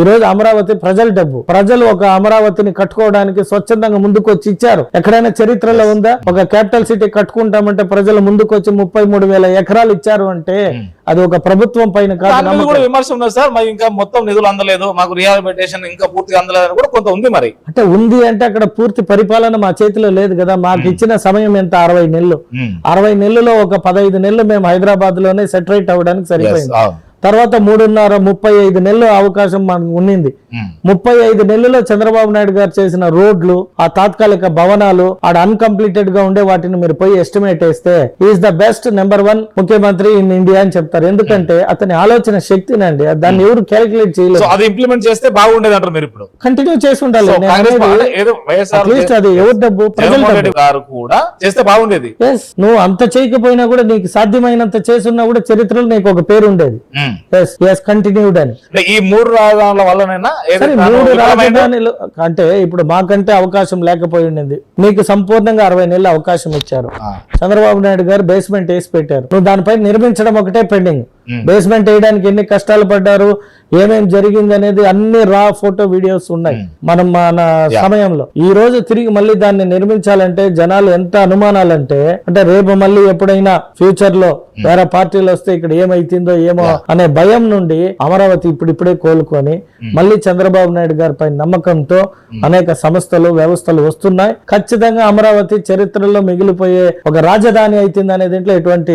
ఈ రోజు అమరావతి ప్రజల డబ్బు. ప్రజలు ఒక అమరావతిని కట్టుకోవడానికి స్వచ్ఛందంగా ముందుకు వచ్చి ఇచ్చారు. ఎక్కడైనా చరిత్రలో ఉందా? ఒక క్యాపిటల్ సిటీ కట్టుకుంటామంటే ప్రజలు ముందుకు వచ్చి 33,000 ఎకరాలు ఇచ్చారు అంటే అది ఒక ప్రభుత్వం పైన కాదు. కూడా విమర్శ ఉన్నారు సార్, మరి ఇంకా మొత్తం నిధులు అందలేదు, మాకు రిహాబిలిటేషన్ ఇంకా పూర్తిగా అందలేదు కూడా కొంత ఉంది. మరి అంటే ఉంది అంటే అక్కడ పూర్తి పరిపాలన మా చేతిలో లేదు కదా. మాకు ఇచ్చిన సమయం ఎంత? 60 నెలలు. 60 నెలల్లో ఒక 15 నెలలు మేము హైదరాబాద్ లోనే సెటిల్ అవ్వడానికి సరిపోయింది. తర్వాత 35 నెలలు అవకాశం మనకు ఉన్నింది. 35 నెలల్లో చంద్రబాబు నాయుడు గారు చేసిన రోడ్లు, ఆ తాత్కాలిక భవనాలు, ఆడ అన్కంప్లీటెడ్ గా ఉండే వాటిని మీరు పోయి ఎస్టిమేట్ వేస్తే ఈజ్ ద బెస్ట్ నెంబర్ 1 ముఖ్యమంత్రి ఇన్ ఇండియా అని చెప్తారు. ఎందుకంటే అతని ఆలోచన శక్తినండి, దాన్ని ఎవరు క్యాలిక్యులేట్ చేయలేదు. అది ఇంప్లిమెంట్ చేస్తే బాగుండేది అంటారు మీరు ఇప్పుడు? కంటిన్యూ చేసి ఉండాలి. అట్లీస్ట్ అది ఎవరి డబ్బు? ప్రజల గారు కూడా చేస్తే బాగుండేది. నువ్వు అంత చేయకపోయినా కూడా నీకు సాధ్యమైనంత చేసున్నా కూడా చరిత్రలో నీకు ఒక పేరు ఉండేది. కంటిన్యూడ్ అని. ఈ 3 రాజధానుల వల్లనైనా 3 రాజధానులు అంటే ఇప్పుడు మాకంటే అవకాశం లేకపోయి ఉండింది. మీకు సంపూర్ణంగా 60 నెలలు అవకాశం ఇచ్చారు. చంద్రబాబు నాయుడు గారు బేస్మెంట్ వేసి పెట్టారు. నువ్వు దానిపై నిర్మించడం ఒకటే పెండింగ్. బేస్మెంట్ వేయడానికి ఎన్ని కష్టాలు పడ్డారు, ఏమేం జరిగింది అనేది అన్ని రా ఫోటో వీడియోస్ ఉన్నాయి మన సమయంలో. ఈ రోజు తిరిగి మళ్ళీ దాన్ని నిర్మించాలంటే జనాలు ఎంత అనుమానాలంటే, అంటే రేపు మళ్ళీ ఎప్పుడైనా ఫ్యూచర్ లో వేరే పార్టీలు వస్తే ఇక్కడ ఏమైతుందో ఏమో అనే భయం నుండి అమరావతి ఇప్పుడిప్పుడే కోలుకొని మళ్ళీ చంద్రబాబు నాయుడు గారి పై నమ్మకంతో అనేక సంస్థలు వ్యవస్థలు వస్తున్నాయి. ఖచ్చితంగా అమరావతి చరిత్రలో మిగిలిపోయే ఒక రాజధాని అవుతుంది అనే దీంట్లో ఎటువంటి